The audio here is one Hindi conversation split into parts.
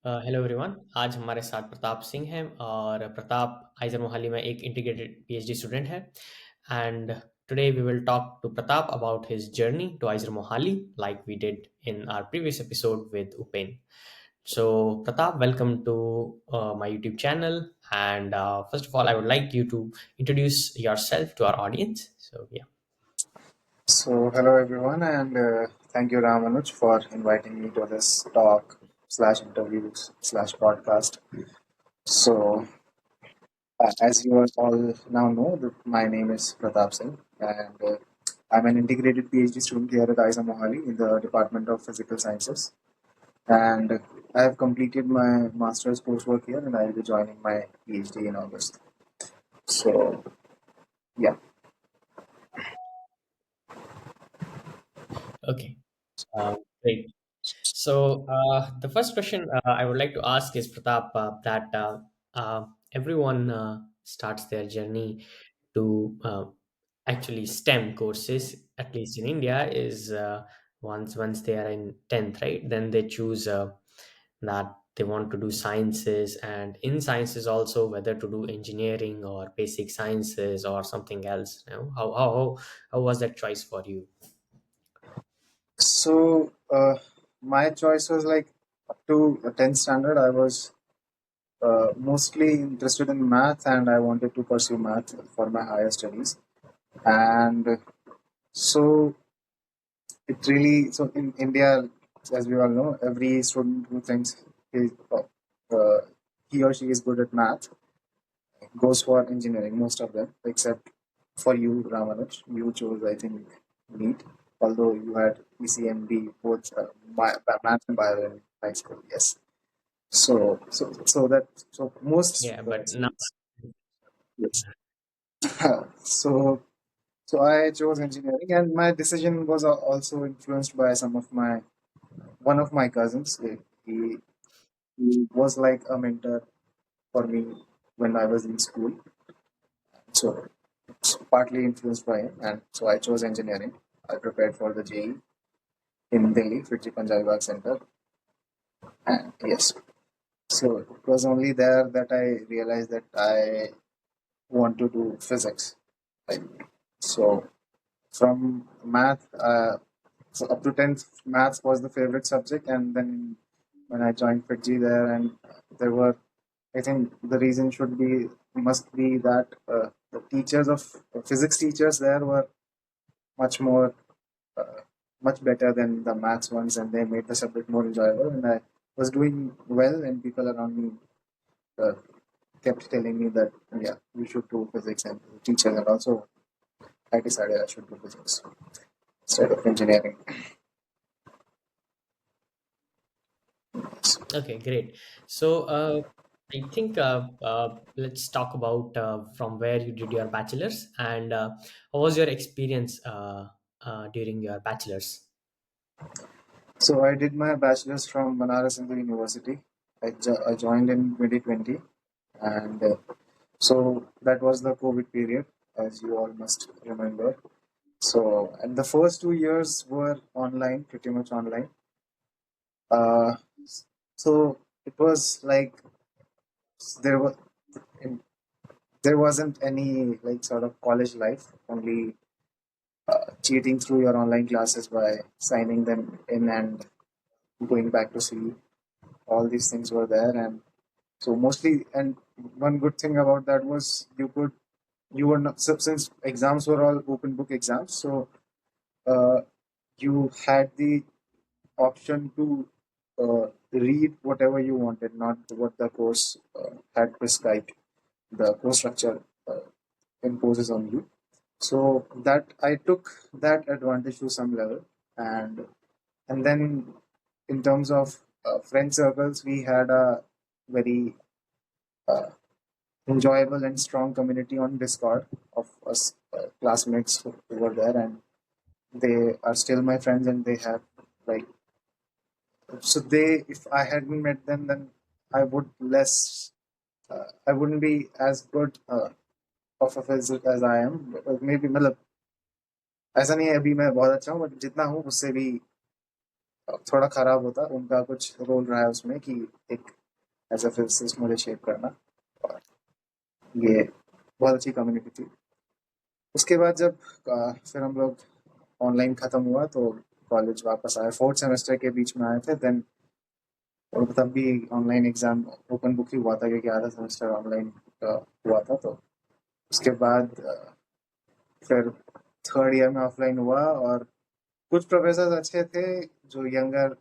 Hello everyone. आज हमारे साथ प्रताप सिंह हैं और प्रताप आइजर मोहाली में एक इंटीग्रेटेड पीएचडी स्टूडेंट है। And today we will talk to Pratap about his journey to IISER Mohali like we did in our previous episode with Upen. So, Pratap, welcome to my YouTube channel. And first of all, I would like you to introduce yourself to our audience. So, yeah. So, hello everyone, and thank you, Ramanuj, for inviting me to this talk slash interviews slash podcast. So, as you all now know, my name is Pratap Singh, and I'm an integrated PhD student here at IISA Mohali in the Department of Physical Sciences. And I have completed my master's coursework here, and I will be joining my PhD in August. So, yeah. Okay. Great. So the first question I would like to ask is Pratap that everyone starts their journey to actually STEM courses, at least in India, is once they are in 10th, right? Then they choose that they want to do sciences, and in sciences also whether to do engineering or basic sciences or something else. You know, how was that choice for you? So, my choice was like up to 10th standard, I was mostly interested in math and I wanted to pursue math for my higher studies. And so it really, so in India, as we all know, every student who thinks he, uh, he or she is good at math goes for engineering, most of them, except for you, Ramanuj. You chose, I think, NEET, although you had ECMB, both math and bio in high school, yes. So most Yeah, but now. students, yes. so so I chose engineering, and my decision was also influenced by some of my one of my cousins. He was like a mentor for me when I was in school, so it's partly influenced by him, and so I chose engineering. I prepared for the JE in Delhi, Fitji Punjab Bagh Center, and yes, so it was only there that I realized that I want to do physics. Like, so from math, so up to 10th, maths was the favorite subject. And then when I joined FITGI there, and there were, I think the reason must be that the teachers of physics teachers there were much more, uh, much better than the maths ones, and they made the subject more enjoyable. And I was doing well, and people around me uh, kept telling me that, yeah, you should do physics, and teachers, and also I decided I should do physics instead of engineering. Okay, great. So, I think let's talk about from where you did your bachelor's and how was your experience during your bachelor's? So I did my bachelor's from Banaras Hindu University. I joined in 2020, and so that was the COVID period, as you all must remember. So and the first 2 years were online, pretty much online. Uh, so it was like there was there wasn't any like sort of college life, only cheating through your online classes by signing them in and going back to see. All these things were there, and so mostly, and one good thing about that was you were not, so since exams were all open book exams, so uh, you had the option to read whatever you wanted, not what the course had prescribed. The course structure imposes on you. So that I took that advantage to some level, and then in terms of friend circles, we had a very uh, enjoyable and strong community on Discord of us classmates who were there, and they are still my friends, and they have like, so they, if I hadn't met them, then I would less I wouldn't be as good of a physic as I am. Maybe मतलब ऐसा नहीं है अभी मैं बहुत अच्छा हूँ, बट जितना हूँ उससे भी थोड़ा खराब होता, उनका कुछ रोल रहा है उसमें कि एक एज अ फिजिसिस्ट मुझे शेप करना। और ये बहुत अच्छी कम्युनिटी थी। उसके बाद जब फिर हम लोग ऑनलाइन ख़त्म हुआ तो कॉलेज वापस आए, फोर्थ सेमेस्टर के बीच में आए थे देन। और तब भी ऑनलाइन एग्ज़ाम ओपन बुक ही हुआ था क्योंकि आधा सेमेस्टर ऑनलाइन हुआ था। तो उसके बाद फिर थर्ड ईयर में ऑफलाइन हुआ। और कुछ प्रोफेसर अच्छे थे जो यंगर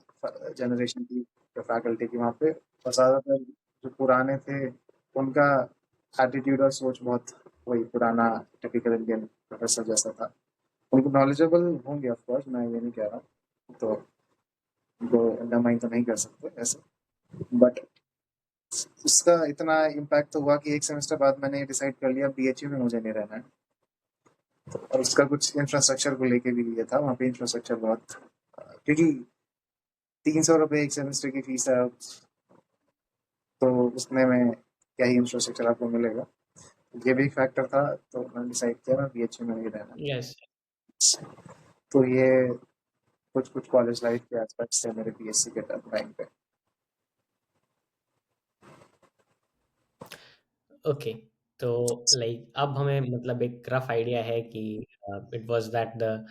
जनरेशन की फैकल्टी की वहाँ पे, और ज़्यादातर जो पुराने थे उनका एटीट्यूड और सोच बहुत वही पुराना टिपिकल इंडियन प्रोफेसर जैसा था। उनको नॉलेजेबल होंगे ऑफ कोर्स, मैं ये नहीं कह रहा, तो उनको अंडरमाइन तो नहीं कर सकते ऐसे। बट उसका इतना इम्पैक्ट तो हुआ कि एक सेमेस्टर बाद मैंने डिसाइड कर लिया बीएचयू में मुझे नहीं रहना है। और उसका कुछ इंफ्रास्ट्रक्चर को लेके भी ये था, वहाँ पे इंफ्रास्ट्रक्चर बहुत क्योंकि 300 रुपये एक सेमेस्टर की फीस है, तो उसमें में क्या ही इंफ्रास्ट्रक्चर आपको मिलेगा। ये भी एक फैक्टर था, तो मैंने डिसाइड किया मैं बीएचयू में नहीं रहना। Yes. तो ये कुछ कुछ कॉलेज लाइफ के एस्पेक्ट्स थे मेरे बीएससी के टाइम पे। ओके, तो लाइक अब हमें मतलब एक रफ आइडिया है कि it was that the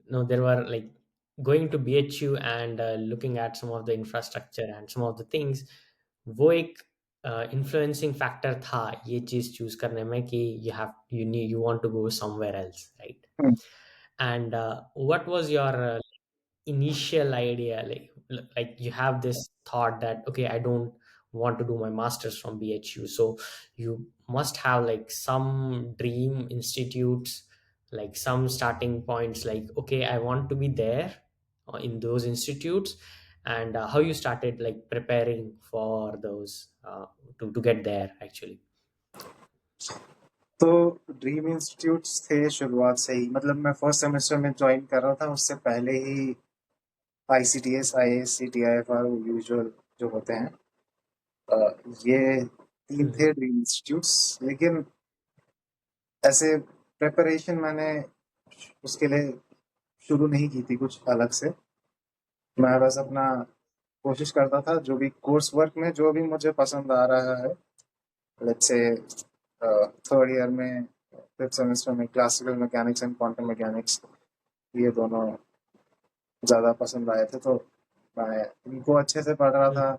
no there were like going to BHU and looking at some of the infrastructure and some of the things, वो एक इन्फ्लुएंसिंग फैक्टर था ये चीज चूज करने में कि you want to go somewhere else, right? Hmm, and what was your initial idea, like you have this thought that okay, I don't want to do my masters from BHU, so you must have like some dream institutes, like some starting points, like okay, I want to be there in those institutes. And how you started like preparing for those to get there actually? तो ड्रीम इंस्टीट्यूट्स थे शुरुआत से ही, मतलब मैं फर्स्ट सेमेस्टर में ज्वाइन कर रहा था उससे पहले ही आईसीटीएस, आईएससी, टीआईएफआर यूजुअल जो होते हैं, अ, ये तीन थे Mhm. Dream institutes. लेकिन ऐसे प्रिपरेशन मैंने उसके लिए शुरू नहीं की थी कुछ अलग से। मैं बस अपना कोशिश करता था जो भी कोर्स वर्क में जो भी मुझे पसंद आ रहा है। लेट्स से थर्ड ईयर में फिफ्थ सेमेस्टर में classical mechanics and quantum mechanics, ये दोनों ज़्यादा पसंद आए थे, तो मैं इनको अच्छे से पढ़ रहा था।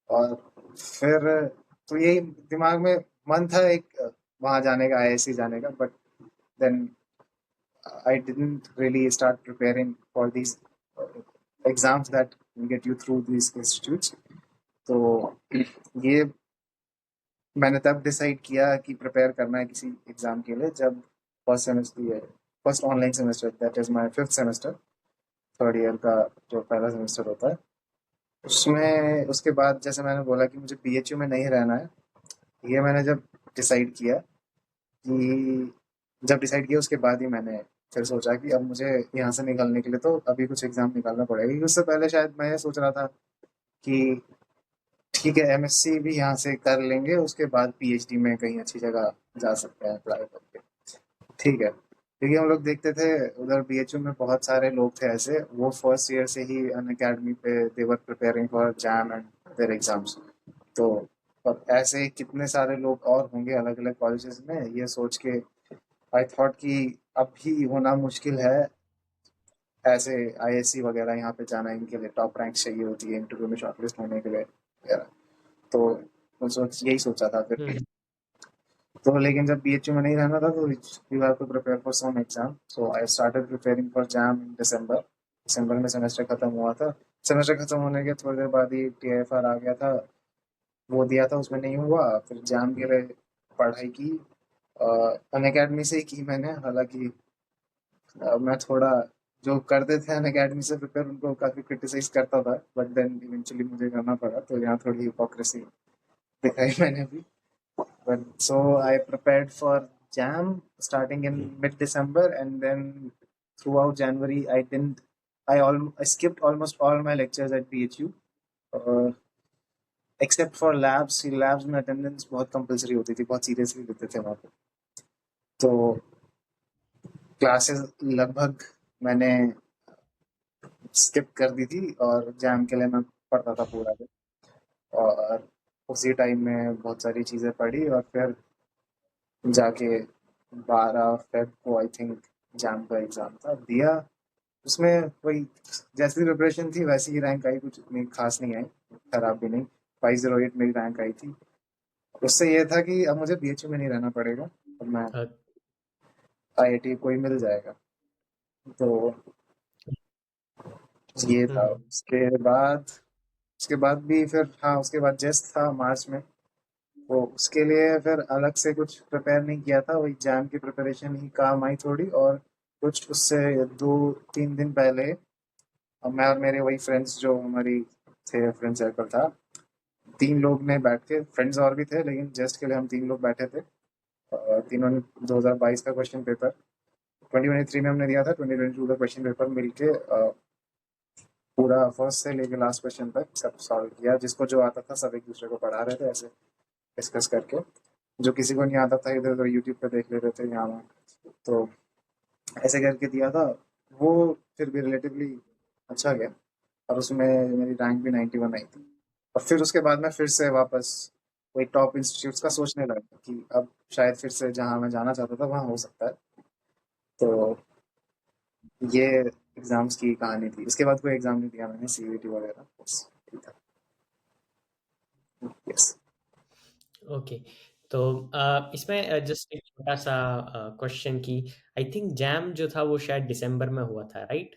और फिर तो यही दिमाग में मन था एक वहाँ जाने का, आईआईएससी जाने का। But then I didn't really start preparing for these exams that get you through these institutes. तो ये मैंने तब डिसाइड किया कि प्रिपेयर करना है किसी एग्जाम के लिए जब first semester, first online semester, that is my fifth semester, third year का जो पहला सेमेस्टर होता है उसमें। उसके बाद जैसे मैंने बोला कि मुझे बीएचयू में नहीं रहना है, ये मैंने जब डिसाइड किया कि जब डिसाइड किया उसके बाद ही मैंने फिर सोचा कि अब मुझे यहाँ से निकलने के लिए तो अभी कुछ एग्जाम निकालना पड़ेगा, क्योंकि उससे पहले शायद मैं ये सोच रहा था कि ठीक है एमएससी भी यहाँ से कर लेंगे, उसके बाद पीएचडी में कहीं अच्छी जगह जा सकते हैं अप्लाई करके। ठीक है, क्योंकि हम लोग देखते थे उधर बीएचयू में बहुत सारे लोग थे ऐसे, वो फर्स्ट ईयर से ही अन अकेडमी पे they were preparing for JAM and their exams. तो और ऐसे कितने सारे लोग और होंगे अलग अलग कॉलेजेस में, ये सोच के आई थॉट कि अब भी होना मुश्किल है ऐसे आईएससी वगैरह यहाँ पे जाना, इनके लिए टॉप रैंक चाहिए होती है इंटरव्यू में शॉर्टलिस्ट होने के लिए वगैरह। तो यही सोचा था फिर। Mhm. तो लेकिन जब बीएचयू में नहीं रहना था तो you have to prepare for some exam, so I started preparing for JAM in December. दिसंबर में सेमेस्टर खत्म हुआ था। सेमेस्टर खत्म होने के थोड़ी देर बाद ही टीआईएफआर आ गया था, वो दिया था, उसमें नहीं हुआ। फिर जैम के लिए पढ़ाई की, अन अकेडमी से ही की मैंने। हालांकि मैं थोड़ा जो करते थे अन अकेडमी से प्रिपेयर उनको काफ़ी क्रिटिसाइज करता था, बट देन इवेंचुअली मुझे करना पड़ा, तो यहाँ थोड़ी हिपोक्रेसी दिखाई मैंने भी। But so I prepared for JAM starting in mid December and then throughout January I didn't I skipped almost all my lectures at BHU, except for labs. Labs में अटेंडेंस बहुत कंपलसरी होती थी, बहुत सीरियसली लेते थे वहाँ पे। तो क्लासेस लगभग मैंने स्किप कर दी थी और जैम के लिए मैं पढ़ता था पूरा दिन। और उसी टाइम में बहुत सारी चीज़ें पढ़ी और फिर जाके 12 फेब को आई थिंक जैम का एग्ज़ाम था, दिया। उसमें वही जैसी प्रिपरेशन थी वैसी ही रैंक आई, कुछ इतनी खास नहीं आई, खराब भी नहीं। 508 मेरी रैंक आई थी। उससे ये था कि अब मुझे बीएचयू में नहीं रहना पड़ेगा, अब मैं अ, आईआईटी कोई मिल जाएगा। तो ये था। हम्म। उसके बाद भी फिर, हाँ, उसके बाद जेस्ट था मार्च में। तो उसके लिए फिर अलग से कुछ प्रिपेयर नहीं किया था, वही जैम की प्रिपरेशन ही काम आई थोड़ी। और कुछ उससे 2-3 दिन पहले अब मैं और मेरे वही फ्रेंड्स जो हमारी थे, फ्रेंड सर्कल था, 3 लोग ने बैठ के, फ्रेंड्स और भी थे लेकिन जस्ट के लिए हम 3 लोग बैठे थे। तीनों ने 2022 का क्वेश्चन पेपर 2023 में हमने दिया था, 2022 का क्वेश्चन पेपर मिलके पूरा फर्स्ट से लेके लास्ट क्वेश्चन तक सब सॉल्व किया। जिसको जो आता था सब एक दूसरे को पढ़ा रहे थे ऐसे डिस्कस करके। जो किसी को नहीं आता था इधर उधर यूट्यूब पे देख लेते थे यहाँ वहाँ। तो ऐसे करके दिया था। वो फिर भी रिलेटिवली अच्छा गया और उसमें मेरी रैंक भी 91 आई थी। और फिर उसके बाद मैं फिर से वापस वही टॉप इंस्टीट्यूट्स का सोचने लगा कि अब शायद फिर से जहाँ मैं जाना चाहता था वहाँ हो सकता है। तो ये एग्जाम्स की कहानी थी। इसके बाद कोई एग्जाम नहीं दिया मैंने, सीयूईटी वगैरह बस यही था। यस। ओके। तो इसमें जस्ट एक छोटा सा क्वेश्चन की, आई थिंक जैम जो था वो शायद दिसंबर में हुआ था, राइट?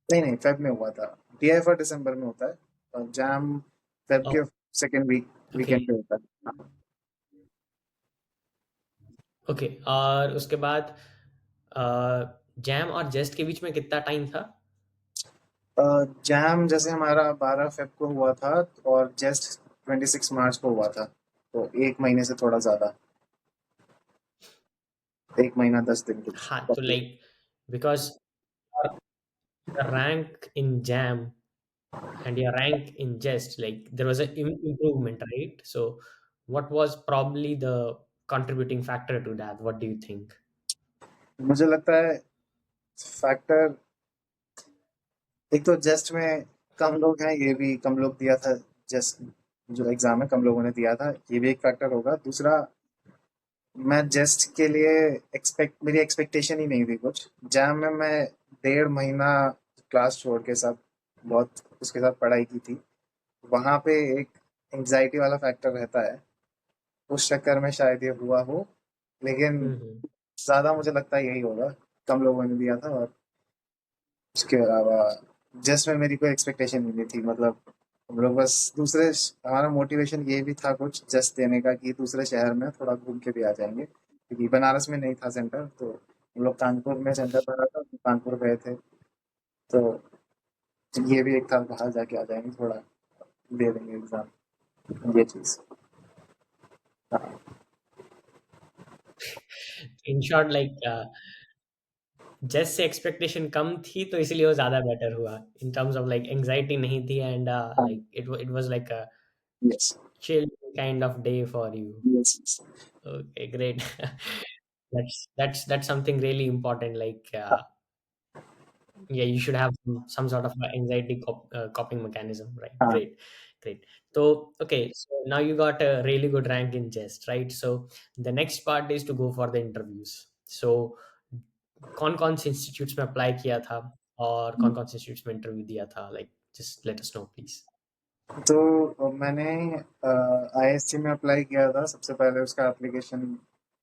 नहीं नहीं, फेब में हुआ था। डीआईएफआर दिसंबर में होता है और जैम फेब के सेकेंड ओके। वीकेंड पे होता है। ओके, और उसके बाद जैम और जेस्ट के बीच में कितना टाइम था? जैम जैसे हमारा 12 फेब को हुआ था और जस्ट 26 मार्च को हुआ था, तो 1 महीने से थोड़ा ज्यादा, 1 महीना 10 दिन कुछ हाँ, तो roughly। Like because rank in jam and your rank in jest, like there was a improvement, right? So what was probably the contributing factor to that? What do you think? मुझे लगता है फैक्टर, एक तो जस्ट में कम लोग हैं, ये भी कम लोग दिया था। जस्ट जो एग्जाम है कम लोगों ने दिया था, ये भी एक फैक्टर होगा। दूसरा, मैं जस्ट के लिए मेरी एक्सपेक्टेशन ही नहीं थी कुछ। जैम में मैं 1.5 महीना क्लास छोड़ के सब बहुत उसके साथ पढ़ाई की थी। वहाँ पे एक एंजाइटी वाला फैक्टर रहता है, उस चक्कर में शायद ये हुआ हो। लेकिन Mm-hmm. ज़्यादा मुझे लगता है यही होगा, कम लोगों ने दिया था। और उसके अलावा जस्ट में मेरी कोई एक्सपेक्टेशन नहीं थी, मतलब हम लोग बस हमारा मोटिवेशन ये भी था कुछ जस्ट देने का कि दूसरे शहर में थोड़ा घूम के भी आ जाएंगे, क्योंकि बनारस में नहीं था सेंटर। तो हम लोग कानपुर में सेंटर पड़ा था, तो कानपुर गए थे। तो ये भी एक था, बाहर जाके आ जाएंगे, थोड़ा दे देंगे एग्जाम, ये चीज़। हाँ। In short, like जस्ट से एक्सपेक्टेशन कम थी तो इसलिए वो ज्यादा बेटर हुआ। in terms of like anxiety नहीं थी, and हाँ। like it was like a yes. chill kind of day for you. Yes. Okay, great. That's something really important, like yeah, you should have some sort of anxiety coping mechanism, right? हाँ। Great, great. So okay, so now you got a really good rank in jest, right? So the next part is to go for the interviews. So कौन कौन से इंस्टीट्यूट्स में अप्लाई किया था और कौन कौन से इंस्टीट्यूट्स में इंटरव्यू दिया था, like just let us know please. तो मैंने आईएससी में अप्लाई किया था सबसे पहले। उसका एप्लीकेशन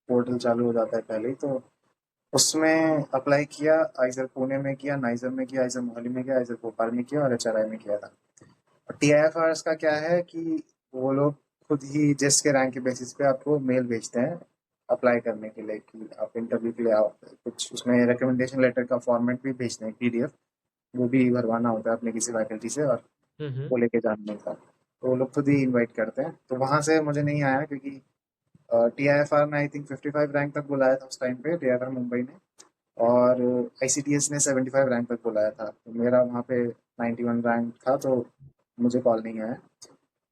पोर्टल चालू हो जाता है पहले ही, तो उसमें अप्लाई किया। आइजर पुणे में किया, नाइजर में किया, आइजर मोहाली में किया, आइजर भोपाल में किया और एचआरआई में किया था। टीआईएफआरएस का क्या है कि वो लोग खुद ही जिस के रैंक के बेसिस पे आपको मेल भेजते हैं अप्लाई करने के लिए कि आप इंटरव्यू के लिए आओ। कुछ उसमें रिकमेंडेशन लेटर का फॉर्मेट भी भेजते हैं, पीडीएफ, वो भी भरवाना होता है अपने किसी फैकल्टी से और हम्म। वो लेके जाने का। तो वो लोग खुद ही इनवाइट करते हैं, तो वहाँ से मुझे नहीं आया क्योंकि टीआईएफआर ने आई थिंक 55 रैंक तक बुलाया था उस टाइम पे, टीआईएफआर मुंबई ने। और आईसीटीएस ने 75 रैंक तक बुलाया था, तो मेरा वहाँ पे 91 रैंक था, तो मुझे कॉल नहीं आया।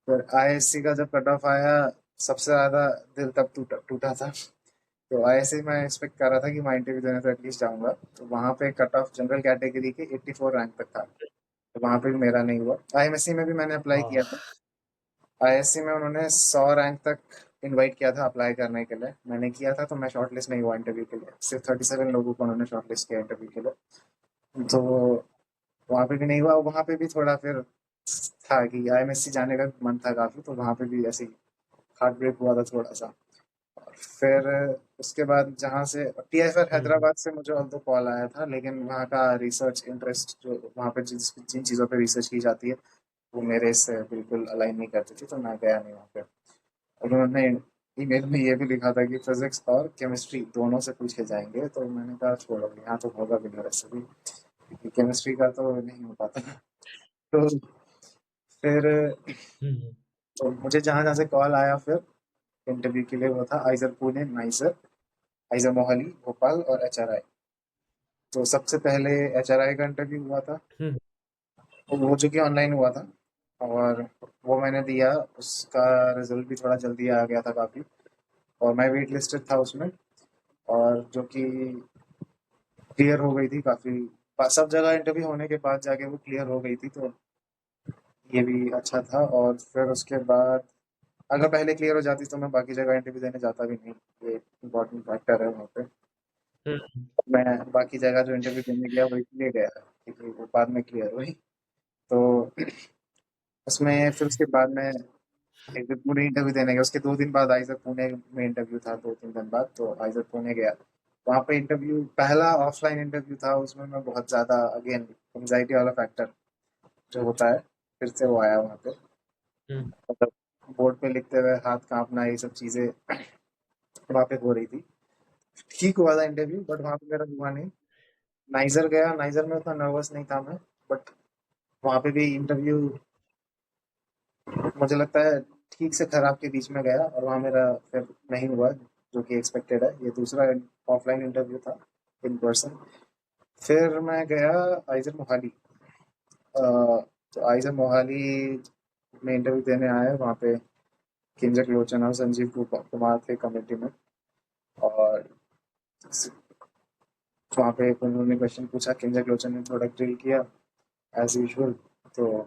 फिर आईएससी का जब कट ऑफ आया, सबसे ज़्यादा दिल तब टूटा टूटा था। तो आईएससी मैं एक्सपेक्ट कर रहा था कि मैं इंटरव्यू देने तो एटलीस्ट जाऊंगा। तो वहाँ पे कट ऑफ जनरल कैटेगरी के 84 रैंक तक था। वहाँ पे भी मेरा नहीं हुआ। आईएमएससी में भी मैंने अप्लाई ओह। किया था। आईएससी में उन्होंने 100 रैंक तक इनवाइट किया था अप्लाई करने के लिए। मैंने किया था तो मैं शॉर्टलिस्ट नहीं हुआ इंटरव्यू के लिए। सिर्फ 37 लोगों को उन्होंने शॉर्टलिस्ट किया इंटरव्यू के लिए। तो वहाँ पे भी नहीं हुआ। वहाँ पे भी थोड़ा फिर था कि आईएमएससी जाने का मन था काफ़ी, तो वहाँ पे भी ऐसे हार्ट ब्रेक हुआ था थोड़ा सा। फिर उसके बाद जहाँ से टीएफआर हम्म। हैदराबाद से मुझे तो कॉल आया था, लेकिन वहाँ का रिसर्च इंटरेस्ट जो वहाँ पे जिन चीज़ों पे रिसर्च की जाती है वो मेरे से बिल्कुल अलाइन नहीं करती थी, तो मैं गया नहीं वहाँ पे। और उन्होंने ईमेल में ये भी लिखा था कि फिजिक्स और केमिस्ट्री दोनों से पूछे जाएंगे, तो मैंने कहा छोड़ो, यहाँ तो होगा भी नहीं वैसे भी, क्योंकि केमिस्ट्री का तो नहीं हो पाता। तो फिर हम्म। तो मुझे जहाँ जहाँ से कॉल आया फिर इंटरव्यू के लिए, वो था आइजर पुणे, नाइजर, आइजर मोहाली, भोपाल और एचआरआई। तो सबसे पहले एचआरआई का इंटरव्यू हुआ था, हम्म। वो जो कि ऑनलाइन हुआ था। और वो मैंने दिया। उसका रिजल्ट भी थोड़ा जल्दी आ गया था काफ़ी, और मैं वेट लिस्टेड था उसमें। और जो कि क्लियर हो गई थी काफ़ी, सब जगह इंटरव्यू होने के बाद जाके वो क्लियर हो गई थी, तो ये भी अच्छा था। और फिर उसके बाद अगर पहले क्लियर हो जाती तो मैं बाकी जगह इंटरव्यू देने जाता भी नहीं। ये इम्पोर्टेंट फैक्टर है वहाँ पे। हम्म। मैं बाकी जगह जो इंटरव्यू देने गया वो इसलिए गया क्योंकि वो बाद में क्लियर हुई। तो उसमें फिर उसके बाद में एक दिन पुणे इंटरव्यू देने गया। उसके 2 दिन बाद आइजर पुणे में इंटरव्यू था, 2-3 दिन बाद, तो आइजर पुणे गया। वहाँ पे इंटरव्यू पहला ऑफलाइन इंटरव्यू था। उसमें मैं बहुत ज़्यादा अगेन एंग्जाइटी वाला फैक्टर जो होता है फिर से वो आया वहाँ पे। हम्म। मतलब बोर्ड पे लिखते हुए हाथ कांपना, ये सब चीज़ें वहाँ पे हो रही थी। ठीक हुआ था इंटरव्यू, बट वहाँ पे मेरा हुआ नहीं। नाइजर गया, नाइजर में उतना नर्वस नहीं था मैं, बट वहाँ पे भी इंटरव्यू मुझे लगता है ठीक से खराब के बीच में गया, और वहाँ मेरा फिर नहीं हुआ जो कि एक्सपेक्टेड है। ये दूसरा ऑफलाइन इंटरव्यू था, इन पर्सन। फिर मैं गया आइजर मोहाली। तो आइजर मोहाली में इंटरव्यू देने आए। वहाँ पे किंजक लोचन और संजीव कुमार थे कमेटी में। और वहाँ पे उन्होंने क्वेश्चन पूछा, किंजक लोचन ने थोड़ा ड्रिल किया एज यूजुअल। तो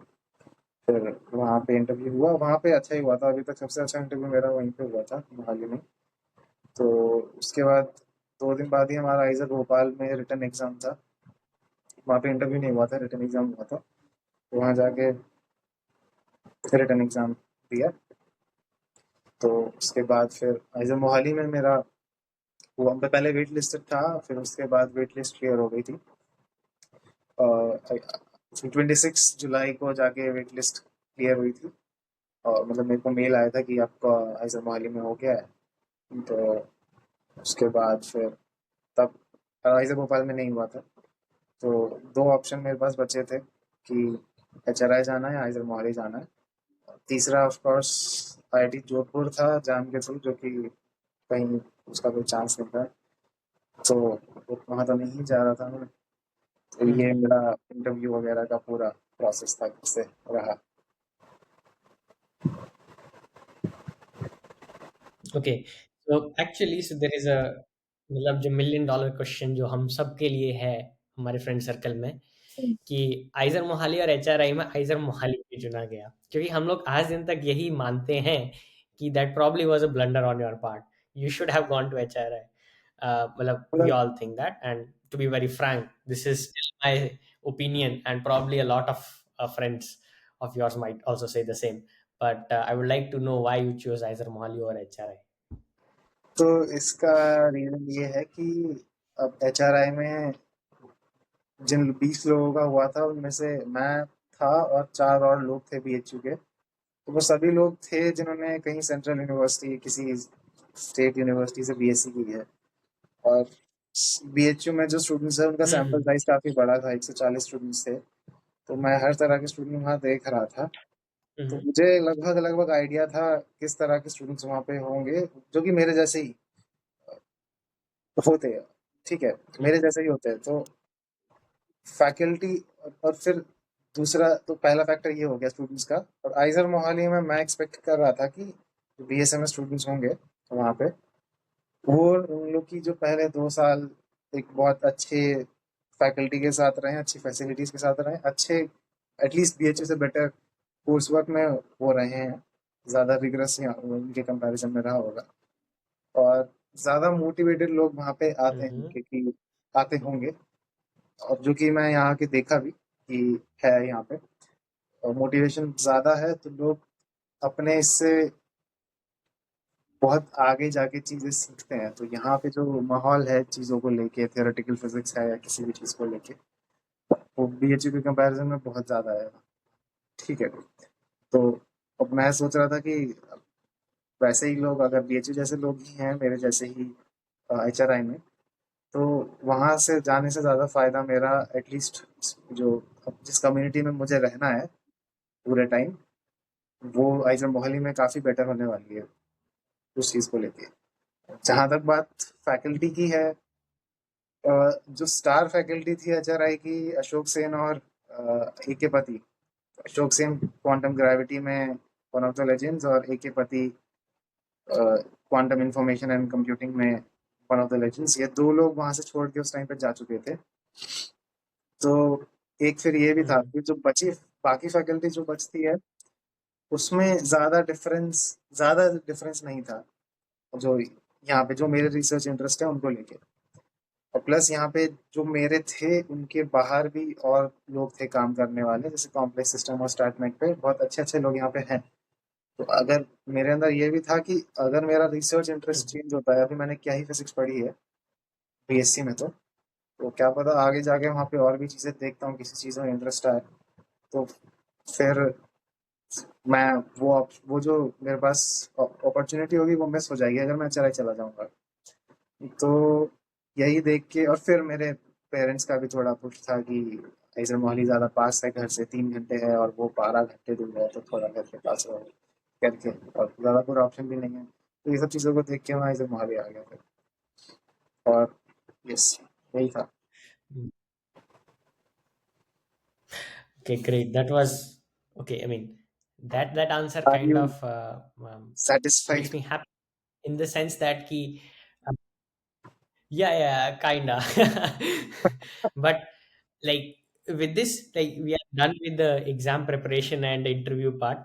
फिर वहाँ पे इंटरव्यू हुआ। वहाँ पे अच्छा ही हुआ था, अभी तक सबसे अच्छा इंटरव्यू मेरा वहीं पे हुआ था मोहाली में। तो उसके बाद 2 दिन बाद ही हमारा आइजर भोपाल में रिटर्न एग्जाम था। वहाँ पे इंटरव्यू नहीं हुआ था, रिटर्न एग्जाम हुआ था। तो वहाँ जाके रिटर्न एग्जाम दिया। तो उसके बाद फिर आइजर मोहाली में मेरा हुआ। मैं पहले वेट लिस्टेड था, फिर उसके बाद वेट लिस्ट क्लियर हो गई थी। 26 जुलाई को जाके वेट लिस्ट क्लियर हुई थी। और मतलब मेरे को मेल आया था कि आपका आइजर मोहाली में हो गया है। तो उसके बाद फिर तब आइजर भोपाल में नहीं हुआ था। तो 2 ऑप्शन मेरे पास बचे थे कि एचआरआई जाना है, आइजर मोहाली जाना है। तीसरा ऑफ कोर्स आईआईटी जोधपुर था जाम के थ्रू, जो कि कहीं उसका कोई चांस नहीं था। तो वहाँ तो नहीं जा रहा था मैं। तो ये हम्म। मेरा इंटरव्यू वगैरह का पूरा प्रोसेस था इससे रहा। Okay. So actually so there is a, मतलब जो मिलियन डॉलर क्वेश्चन जो हम सब के लिए है हमारे फ्रेंड सर्कल में, कि आइजर मोहाली और एचआरआई में आइजर मोहाली भी चुना गया, क्योंकि हम लोग आज दिन तक यही मानते हैं कि that probably was a blunder on your part, you should have gone to HRI. मतलब वी मतलब all think that, and to be very frank this is still my opinion, and probably a lot of friends of yours might also say the same, but I would like to know why you chose either Mohali or HRI. तो इसका रीजन ये है कि अब एचआरआई में जिन 20 लोगों का हुआ था उनमें से मैं था और 4 और लोग थे बीएचयू के। तो वो सभी लोग थे जिन्होंने कहीं सेंट्रल यूनिवर्सिटी, किसी स्टेट यूनिवर्सिटी से बीएससी की है। और बीएचयू में जो स्टूडेंट्स है उनका सैंपल हम्म। साइज काफ़ी बड़ा था, 140 स्टूडेंट्स थे। तो मैं हर तरह के स्टूडेंट वहाँ देख रहा था। तो हम्म। मुझे लगभग लगभग आइडिया था किस तरह के स्टूडेंट्स वहाँ पे होंगे, जो कि मेरे जैसे ही होते हैं। ठीक है, मेरे हम्म। जैसे ही होते हैं। तो फैकल्टी, और फिर दूसरा, तो पहला फैक्टर ये हो गया स्टूडेंट्स का। और आइजर मोहाली में मैं एक्सपेक्ट कर रहा था कि बीएसएमएस स्टूडेंट्स होंगे वहाँ पे, वो उन लोग की जो पहले 2 साल एक बहुत अच्छे फैकल्टी के साथ रहे, अच्छी फैसिलिटीज के साथ रहे, अच्छे एटलीस्ट बीएचयू से बेटर कोर्स वर्क में हो रहे हैं, ज़्यादा रिग्रेस उनके कंपैरिजन में रहा होगा, और ज़्यादा मोटिवेटेड लोग वहाँ पे आते हैं, Mm-hmm. क्योंकि आते होंगे, और जो कि मैं यहाँ के देखा भी कि है यहाँ पे, और मोटिवेशन ज़्यादा है तो लोग अपने इससे बहुत आगे जाके चीज़ें सीखते हैं। तो यहाँ पे जो माहौल है चीज़ों को लेके, थियोरेटिकल फिजिक्स है या किसी भी चीज़ को लेके, वो बीएचयू के कंपैरिजन में बहुत ज़्यादा है। ठीक है, तो अब मैं सोच रहा था कि वैसे ही लोग, अगर बीएचयू जैसे लोग ही हैं मेरे जैसे ही एचआरआई में, तो वहाँ से जाने से ज़्यादा फ़ायदा मेरा एटलीस्ट जो अब जिस कम्युनिटी में मुझे रहना है पूरे टाइम, वो आइजर मोहाली में काफ़ी बेटर होने वाली है उस चीज़ को लेके। जहाँ तक बात फैकल्टी की है, जो स्टार फैकल्टी थी एचआरआई की, अशोक सेन और ए के पति। अशोक सेन क्वांटम ग्रेविटी में वन ऑफ द लेजेंड्स, और ए के पति क्वांटम इंफॉर्मेशन एंड कंप्यूटिंग में वन ऑफ द लेजेंड्स। ये दो लोग वहां से छोड़ के उस टाइम पे जा चुके थे। तो एक फिर ये भी था Mm-hmm. कि जो बची बाकी फैकल्टी जो बचती है, उसमें ज़्यादा डिफरेंस नहीं था, जो यहाँ पे जो मेरे रिसर्च इंटरेस्ट है उनको लेके। और प्लस यहाँ पे जो मेरे थे उनके बाहर भी और लोग थे काम करने वाले, जैसे कॉम्प्लेक्स सिस्टम और स्टार्टमैक पे बहुत अच्छे अच्छे लोग यहाँ पे हैं। तो अगर मेरे अंदर ये भी था कि अगर मेरा रिसर्च इंटरेस्ट Mm-hmm. चेंज होता है, अभी मैंने क्या ही फिजिक्स पढ़ी है बीएससी में, तो क्या पता आगे जाके वहाँ पे और भी चीज़ें देखता हूँ, किसी चीज़ में इंटरेस्ट आए, तो फिर मैं वो जो मेरे पास अपॉर्चुनिटी होगी वो मिस हो जाएगी अगर मैं चला जाऊंगा। तो यही देख के, और फिर मेरे पेरेंट्स का भी थोड़ा पुश था कि ऐसे मोहाली ज़्यादा पास है, घर से 3 घंटे है और वो 12 घंटे दूर है, तो थोड़ा घर के पास रहो करके, और ज़्यादा कोई ऑप्शन भी नहीं है। तो ये सब चीज़ों को देख के मैं ऐसे मोहाली आ गया फिर, और यस, यही था। Okay, great. That was okay. I mean, that answer are kind you of makes satisfied? me happy in the sense that ki, yeah, yeah, kinda. But like with this, like we are done with the exam preparation and interview part.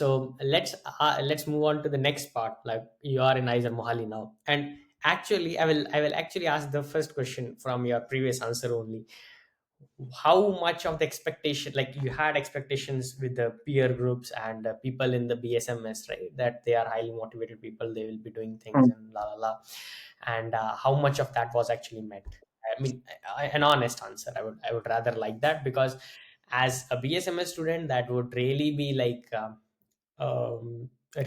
So let's move on to the next part. Like you are in Aizer Mohali now, and actually, I will actually ask the first question from your previous answer only. How much of the expectation, like you had expectations with the peer groups and people in the bsms, right, that they are highly motivated people, they will be doing things and la la la, and how much of that was actually met? I mean, an honest answer. I would rather like that, because as a bsms student, that would really be like a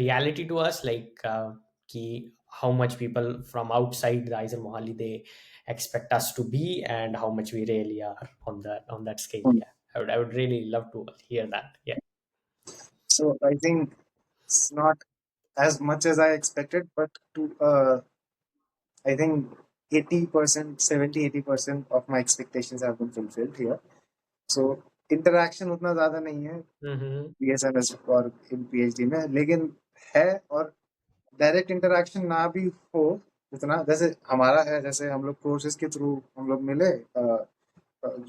reality to us, like ki how much people from outside the Aizer Mohali they expect us to be, and how much we really are on that scale. Yeah, I would really love to hear that. Yeah. So I think it's not as much as I expected, but to I think 80%, 70-80% of my expectations have been fulfilled here. So interaction उतना ज़्यादा नहीं है Mm-hmm. बीएसएमएस और इन पीएचडी में, लेकिन है। और डायरेक्ट इंटरेक्शन ना भी हो उतना, जैसे हमारा है, जैसे हम लोग कोर्सेज के थ्रू हम लोग मिले,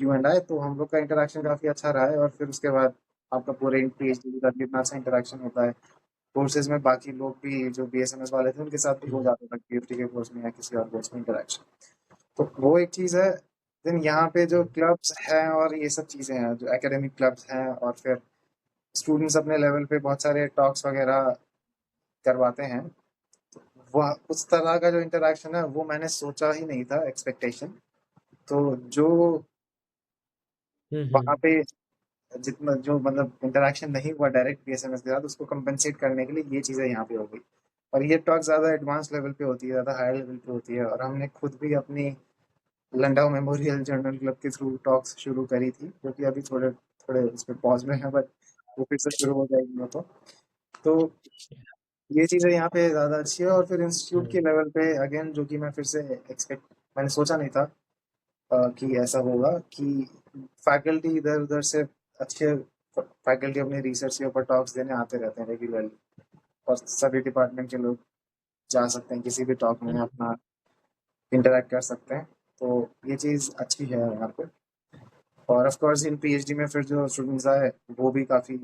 यू एंड आई, तो हम लोग का इंटरेक्शन काफ़ी अच्छा रहा है। और फिर उसके बाद आपका पूरे पीएचडी का भी इतना अच्छा इंटरेक्शन होता है कोर्सेज में, बाकी लोग भी जो बीएसएमएस वाले थे उनके साथ भी हो जाता था पीएचडी के कोर्स में या किसी और कोर्स में इंटरेक्शन। तो वो एक चीज़ है। देन यहाँ पे जो क्लब्स हैं और ये सब चीज़ें हैं, जो एकेडमिक क्लब्स हैं, और फिर स्टूडेंट्स अपने लेवल पे बहुत सारे टॉक्स वगैरह करवाते हैं, वह उस तरह का जो इंटरेक्शन है वो मैंने सोचा ही नहीं था, एक्सपेक्टेशन। तो जो वहाँ Mm-hmm. पे जितना जो मतलब इंटरेक्शन नहीं हुआ डायरेक्ट बीएसएमएस के साथ, उसको कंपेंसेट करने के लिए ये चीज़ें यहाँ पे हो गई। और ये टॉक ज़्यादा एडवांस लेवल पे होती है, ज़्यादा हाई लेवल पे होती है, और हमने खुद भी अपनी लंडाऊ मेमोरियल जर्नल क्लब के थ्रू टॉक्स शुरू करी थी, जो कि अभी थोड़े थोड़े उस पर पॉज में है, बट वो फिर से शुरू हो जाएगी वो तो ये चीज़ें यहाँ पे ज़्यादा अच्छी है। और फिर इंस्टीट्यूट के Mm-hmm. लेवल पे अगेन, जो कि मैं फिर से एक्सपेक्ट मैंने सोचा नहीं था कि ऐसा होगा, कि फैकल्टी इधर उधर से अच्छे फैकल्टी अपने रिसर्च के ऊपर टॉक्स देने आते रहते हैं रेगुलरली, और सभी डिपार्टमेंट के लोग जा सकते हैं किसी भी टॉक में Mm-hmm. अपना इंटरेक्ट कर सकते हैं। तो ये चीज़ अच्छी है यहाँ पे। और ऑफ कोर्स इन पीएचडी में फिर जो स्टूडेंट्स आए वो भी काफ़ी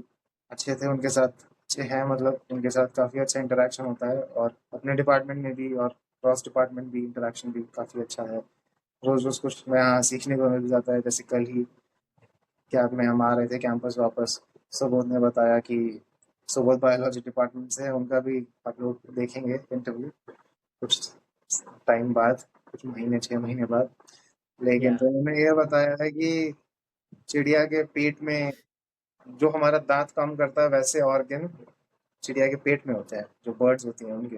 अच्छे थे, उनके साथ अच्छे हैं, मतलब उनके साथ काफ़ी अच्छा इंटरेक्शन होता है, और अपने डिपार्टमेंट में भी और क्रॉस डिपार्टमेंट भी इंटरेक्शन भी काफ़ी अच्छा है। रोज़ रोज़ कुछ नया सीखने को मिल जाता है। जैसे कल ही क्या में हम आ रहे थे कैंपस वापस, सुबोध ने बताया कि सुबोध बायोलॉजी डिपार्टमेंट से है, उनका भी आप लोग देखेंगे इंटरव्यू कुछ टाइम बाद, कुछ महीने 6 महीने बाद। लेकिन Yeah. तो उन्होंने ये बताया है कि चिड़िया के पेट में जो हमारा दांत काम करता है वैसे ऑर्गन चिड़िया के पेट में होते हैं, जो बर्ड्स होती हैं उनके।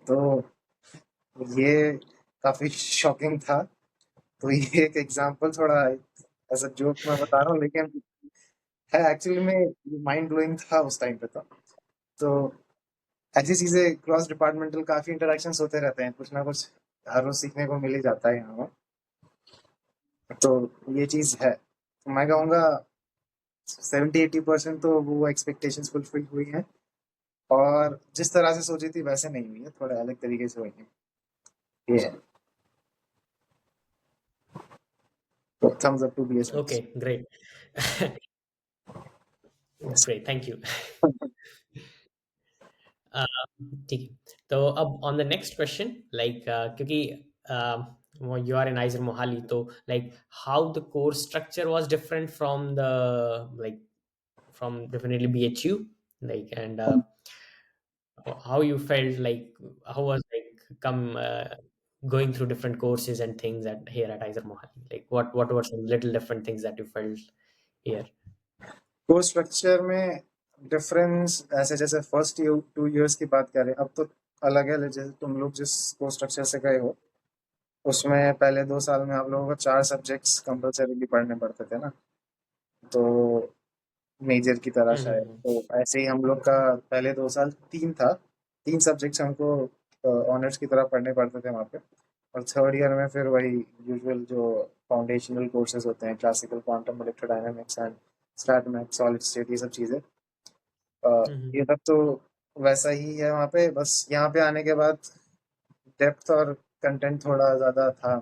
तो ये काफी शॉकिंग था। तो ये एक एग्जांपल थोड़ा ऐसा जोक मैं बता रहा हूँ, लेकिन है एक्चुअली में माइंड ब्लोइंग था उस टाइम पे। तो ऐसी चीजें क्रॉस डिपार्टमेंटल काफी इंटरेक्शंस होते रहते हैं, कुछ ना कुछ हर रोज सीखने को मिल ही जाता है यहाँ। तो ये चीज है, तो मैं कहूँगा 70-80% तो वो एक्सपेक्टेशंस फुलफिल हुई हैं, और जिस तरह से सोची थी वैसे नहीं हुई है, थोड़े अलग तरीके से हुई है। ये है। तो thumbs up to BSF. Okay, great. Great, thank you. Uh, ठीक है। तो अब on the next question, like क्योंकि you are in IISER Mohali, तो like how the course structure was different from the, like from definitely BHU, like, and how you felt, like how was like come going through different courses and things at here at Aizer Mohali, like what were some little different things that you felt here? Course structure में डिफरेंस ऐसे, जैसे फर्स्ट 2 इयर्स की बात करें अब तो अलग है। जैसे तुम लोग जिस कोर्स स्ट्रक्चर से गए हो उसमें पहले 2 साल में आप लोगों को 4 सब्जेक्ट्स कंपल्सरीली पढ़ने पड़ते थे ना, तो मेजर की तरह शायद। Mm-hmm. तो ऐसे ही हम लोग का पहले 2 साल 3 था, 3 सब्जेक्ट्स हमको ऑनर्स की तरह पढ़ने पड़ते थे वहाँ पे। और थर्ड ईयर में फिर वही यूजुअल जो फाउंडेशनल कोर्सेज होते हैं, classical quantum electrodynamics and stat math solid state, ये सब चीज़ें। अ, ये Mm-hmm. सब तो वैसा ही है वहाँ पे, बस यहाँ पे आने के बाद डेप्थ और कंटेंट थोड़ा ज़्यादा था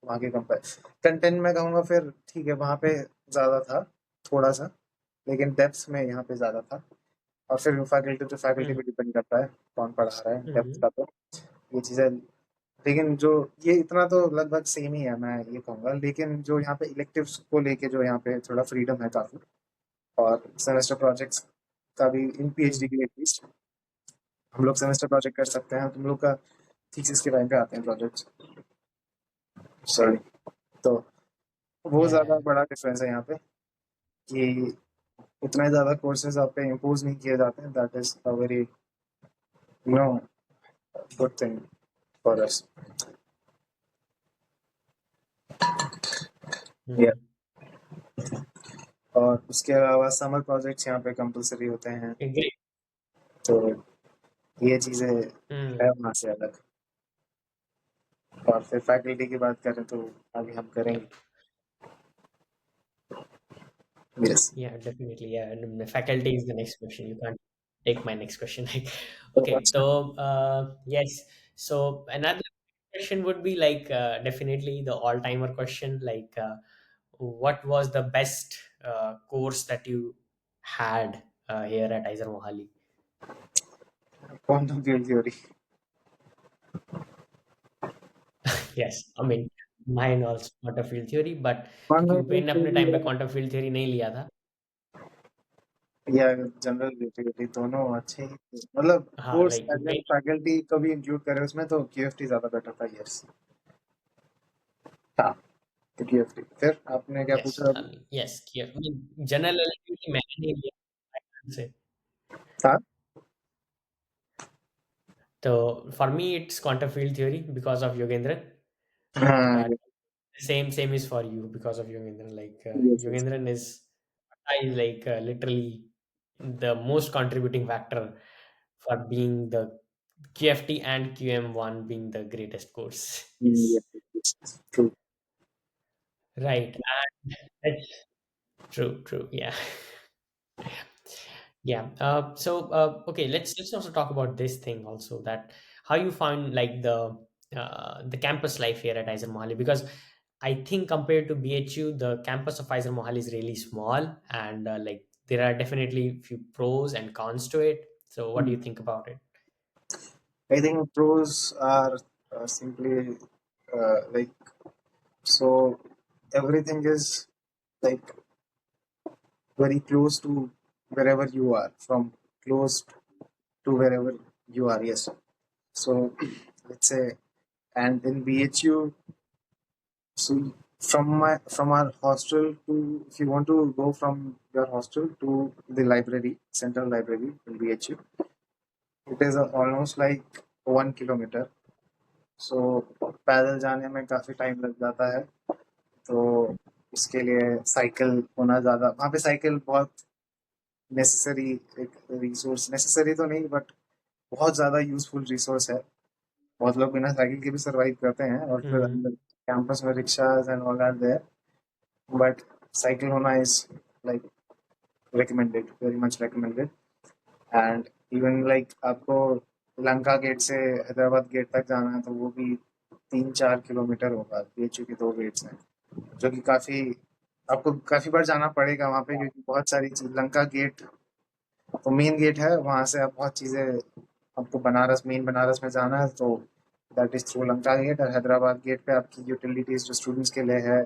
वहाँ के कंपेयर। कंटेंट में कहूँगा फिर ठीक है, वहाँ पे ज़्यादा था थोड़ा सा, लेकिन डेप्थ में यहाँ पे ज़्यादा था। और फिर फैकल्टी टू फैकल्टी Mm-hmm. भी डिपेंड करता है कौन पढ़ा रहा है डेप्थ Mm-hmm. का, तो ये चीज़ें। लेकिन जो ये इतना तो लगभग सेम ही है मैं ये कहूँगा, लेकिन जो यहाँ पे इलेक्टिव्स को लेके जो यहाँ पे थोड़ा फ्रीडम है काफ़ी, और सेमेस्टर प्रोजेक्ट्स का भी इन पीएचडी के लिए एटलीस्ट हम लोग सेमेस्टर प्रोजेक्ट कर सकते हैं। तुम लोग का थीसिस के टाइम पे आते हैं प्रोजेक्ट्स, सॉरी। तो वो ज़्यादा Yeah. बड़ा डिफरेंस है यहाँ पे कि उतना ज़्यादा कोर्सेज आप पे इम्पोज नहीं किए जाते हैं। That is a very no good thing for us. Mm-hmm. और उसके अलावा समर प्रोजेक्ट्स यहाँ पे कंपलसरी होते हैं, Agree. तो ये चीज़ें है Mm. वहाँ से अलग। और फिर फैकल्टी की बात करें तो आगे हम करेंगे। Yep. Yes. Yeah, definitely. Yeah, and the faculty is the next question. You can't take my next question. Like, तो okay, अच्छा, so yes. So another question would be like definitely the all-timer question. Like, what was the best course that you had here at Aizer Mohali? Quantum field theory. Yes, I mean mine also quantum field theory, but क्योंकि क्वांटम फील्ड भूपेन ने अपने टाइम पे थ्योरी क्वांटम फील्ड थ्योरी नहीं लिया था। या जनरल रिलेटिविटी दोनों अच्छे ही थे। मतलब हाँ, course like as Bhupen. An faculty को भी इंक्लूड करें उसमें तो क्यूएफटी ज़्यादा बेटर था। यस। हाँ, तो क्यूएफटी। फिर आपने क्या यस, पूछा अभी? यस, जनरल रिलेटिविटी मैंने नहीं लिया से। हाँ। So for me, it's quantum field theory because of Yogendran, हाँ। but same is for you because of Yogendran. Like yes yes. Yogendran is like literally the most contributing factor for being the QFT and QM1 being the greatest course. Yes, yes true. right, and that's true. Yeah. Yeah. Okay, let's also talk about this thing also, that how you find like the campus life here at Aizen Mohali, because I think compared to BHU, the campus of Aizer Mohali is really small, and like there are definitely few pros and cons to it. So, what do Hmm. you think about it? I think pros are simply like, so everything is like very close to wherever you are, from close to wherever you are. Yes. So let's say, and in BHU, so from our hostel to, if you want to go from your hostel to the library, central library in BHU, it is almost like 1 kilometer. सो पैदल जाने में काफ़ी टाइम लग जाता है, तो इसके लिए साइकिल होना ज़्यादा, वहाँ पे साइकिल बहुत नेसेसरी, एक रिसोर्स, नेसेसरी तो नहीं बट बहुत ज़्यादा यूजफुल रिसोर्स है। बहुत लोग बिना साइकिल के भी सर्वाइव करते हैं, और फिर Hmm. अंदर कैंपस में rickshaws and all are there, but cycle होना is like recommended, very much recommended. And even like आपको लंका गेट से हैदराबाद गेट तक जाना है, तो वो भी 3-4 किलोमीटर होगा, बीएचयू के 2 गेट्स हैं, जो कि काफ़ी, आपको काफ़ी बार जाना पड़ेगा वहाँ पे, क्योंकि बहुत सारी चीज, लंका गेट तो मेन गेट है, वहाँ से आप बहुत चीज़ें, आपको बनारस, मेन बनारस में जाना है तो that is through Lanka gate. और हैदराबाद गेट पे आपकी यूटिलिटीज जो स्टूडेंट्स के लिए है,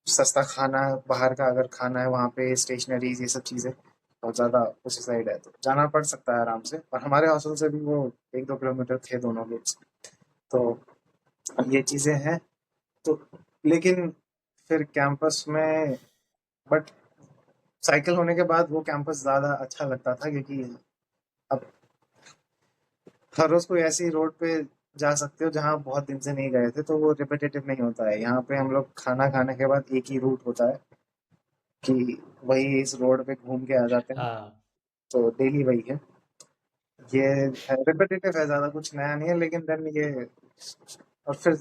सस्ता खाना बाहर का अगर खाना है वहाँ पे, स्टेशनरीज, ये सब चीज़ें बहुत ज़्यादा उसी साइड है, तो जाना पड़ सकता है आराम से। और हमारे हॉस्टल से भी वो 1-2 किलोमीटर थे दोनों गेट्स, तो ये चीज़ें हैं। तो लेकिन फिर कैंपस में, बट साइकिल होने के बाद वो कैंपस ज़्यादा अच्छा लगता था, क्योंकि अब हर रोज़ कोई ऐसी रोड पे जा सकते हो जहाँ बहुत दिन से नहीं गए थे, तो वो रिपीटेटिव नहीं होता है। यहाँ पे हम लोग खाना खाने के बाद एक ही रूट होता है कि वही इस रोड पे घूम के आ जाते हैं, Ah. तो डेली वही है। ये रिपीटेटिव है, ज़्यादा कुछ नया नहीं है, लेकिन देन ये, और फिर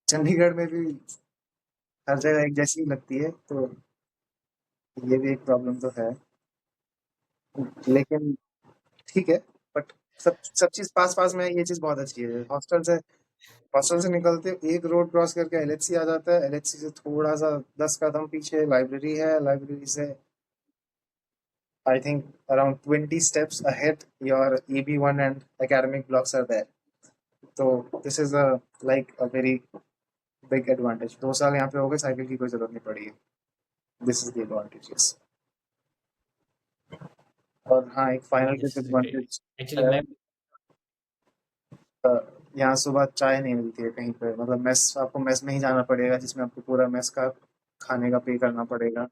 चंडीगढ़ में भी हर जगह एक जैसी ही लगती है, तो ये भी एक प्रॉब्लम तो है, लेकिन ठीक है। बट सब सब चीज़ पास पास में है, ये चीज़ बहुत अच्छी है। हॉस्टल से निकलते हो, एक रोड क्रॉस करके एलएचसी आ जाता है, एलएचसी से थोड़ा सा 10 कदम पीछे लाइब्रेरी है, लाइब्रेरी से I think around 20 steps ahead your EB1 and academic blocks are there. तो this is a like a very big advantage. 2 साल यहाँ पे हो गए, साइकिल की कोई जरूरत नहीं पड़ी है। This is the advantages. और हाँ, एक final Yes, really. Disadvantage Actually, है, my अ, यहाँ सुबह चाय नहीं मिलती है कहीं पे, मतलब मेस, आपको मेस में ही जाना पड़ेगा, जिसमें आपको पूरा मेस का खाने का पे करना पड़ेगा,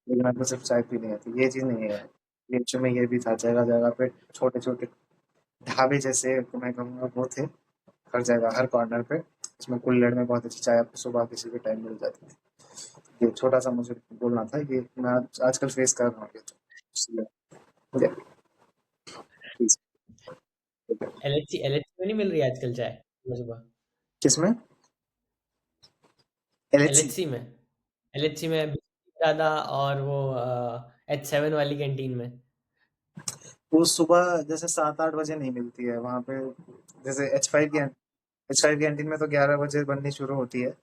लेकिन आपको सिर्फ चाय पीनी आती है, ये चीज़ नहीं है। बीच में ये भी था, जगह जगह पे छोटे छोटे ढाबे जैसे, तो मैं कहूँगा वो थे हर जगह, हर कॉर्नर पे, इसमें कुल्हड़ में बहुत अच्छी चाय आपको सुबह किसी भी टाइम मिल जाती थी। ये छोटा सा मुझे बोलना था, ये मैं आजकल फेस कर रहा हूँ ये, तो इसलिए मुझे प्लीज। LHC में नहीं मिल रही है आजकल चाय सुबह। किसमें? एलएचसी? LHC में, LHC में बिस्किट ज़्यादा, और वो H7 वाली कैंटीन में। वो सुबह जैसे 7-8 बजे नहीं मिलती है वहाँ पे, जैसे एच फाइव कैंटीन में तो 11 बजे बननी शुरू होती है।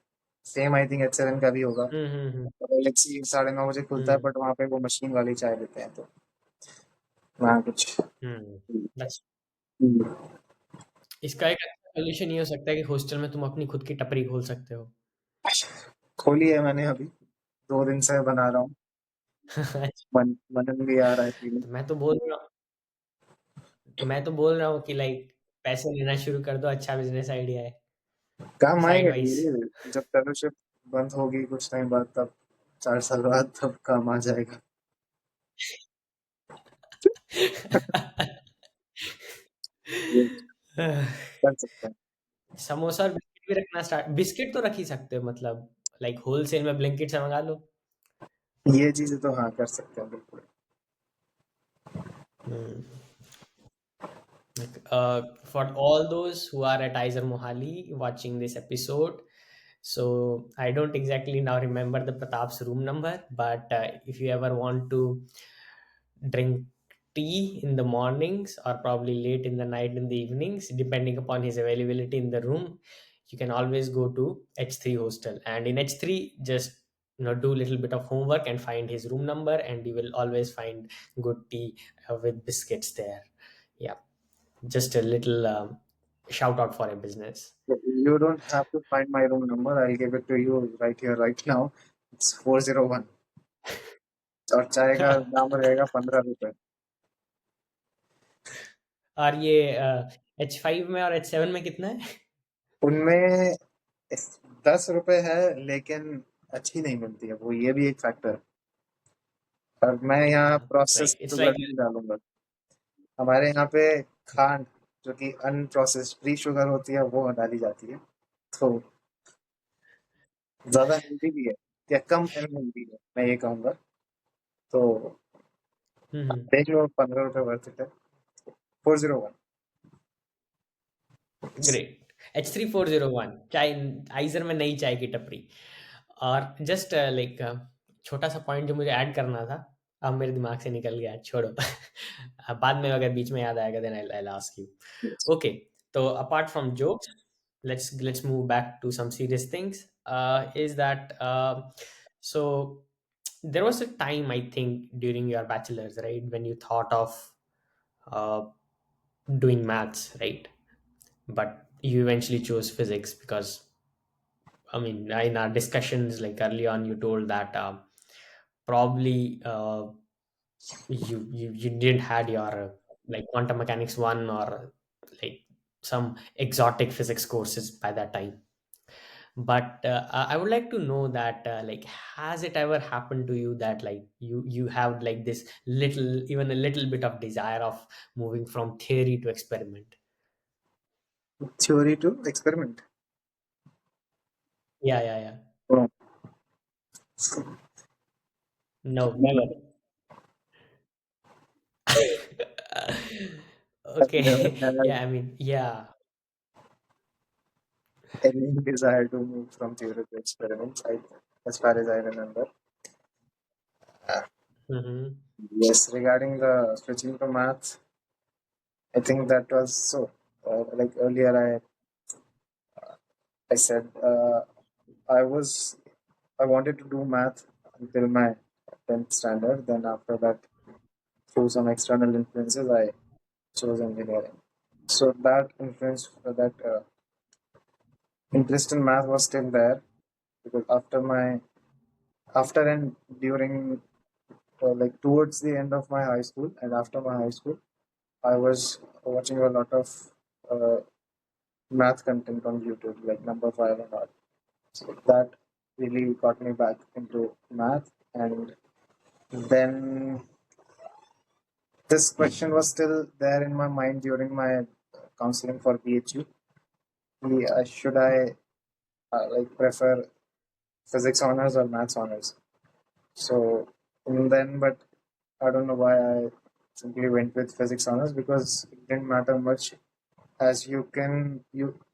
सेम आई थिंक H7 का भी होगा। हुँ, हुँ, हुँ, और एलएचसी 9:30 बजे खुलता है, हुँ, बट वहाँ पे वो मशीन वाली चाय देते हैं, तो वहाँ कुछ। हुँ। बस हम्म। इसका एक अच्छा सॉल्यूशन ये हो सकता है कि हॉस्टल में तुम अपनी खुद की टपरी खोल सकते हो। खोली है मैंने अभी, 2 दिन से बना रहा हूँ। मनन भी आ रहा है पीने। तो मैं तो बोल रहा हूँ कि लाइक पैसे लेना शुरू कर दो, अच्छा बिज़नेस आइडिया है, काम साइड आएगा वाइज़। धीरे, जब फेलोशिप बंद होगी कुछ टाइम बाद, तब 4 साल बाद तब काम आ जाएगा। ये कर सकते समोसा और बिस्किट भी रखना स्टार्ट, बिस्किट तो रख ही सकते हो, मतलब लाइक होलसेल में ब्लिंकिट से मंगा लो। हैं, ये चीजें तो हाँ कर सकते हैं बिल्कुल। Hmm. Like, for all those who are at Iser Mohali watching this episode, so I don't exactly now remember the Pratap's room number, but if you ever want to drink tea in the mornings or probably late in the night in the evenings, depending upon his availability in the room, you can always go to H3 hostel, and in H3 just do a little bit of homework and find his room number, and you will always find good tea with biscuits there. Yeah, just a little shout out for a business. You don't have to find my room number. I'll give it to you right here, right now. It's 401 और चाय का दाम रहेगा 15 रुपए. और ये H5 में और H7 में कितना है? उनमें 10 रुपए है, लेकिन अच्छी नहीं मिलती है वो, ये भी एक फैक्टर है. और मैं यहाँ process Right, it's sugar like नहीं डालूंगा. हमारे यहाँ पे खांड, जो कि अनप्रोसेस्ड फ्री शुगर होती है, वो डाली जाती है. तो ज्यादा हेल्दी भी है, या कम अनहेल्दी है, मैं ये कहूँगा. तो देख लो, 15 रुपए वर्थ इट है. 401. ग्रेट. H3401 चाय, आइजर में नई चाय की टपरी. और जस्ट लाइक छोटा सा पॉइंट जो मुझे ऐड करना था, अब मेरे दिमाग से निकल गया, छोड़ो. बाद में अगर बीच में याद आएगा then I ask you. Okay, तो apart from jokes, let's move back to some serious things. Is that so there was a time, I think, during your bachelor's, right, when you thought of uh, doing maths, right? But you eventually chose physics because, I mean, in our discussions like early on, you told that probably you didn't had your like quantum mechanics one or like some exotic physics courses by that time. But I would like to know that like, has it ever happened to you that like you have like this little, even a little bit of desire of moving from theory to experiment? Theory to experiment. Yeah, yeah, yeah. Oh. No, never. I've never Okay. had Yeah, I mean, yeah. any desire to move from theory to experiments, as far as I remember. Uh, Hmm. yes, regarding the switching to maths, I think that was so. Like earlier, I said I wanted to do math until my 10th standard. Then after that, through some external influences, I chose engineering. So that influence, that interest in math was still there, because after and during, like towards the end of my high school and after my high school, I was watching a lot of uh, math content on YouTube, like number five and all. So that really got me back into math. And then this question was still there in my mind during my counseling for PHU. Should I like prefer physics honors or maths honors? So and then, but I don't know why I simply went with physics honors, because it didn't matter much, as you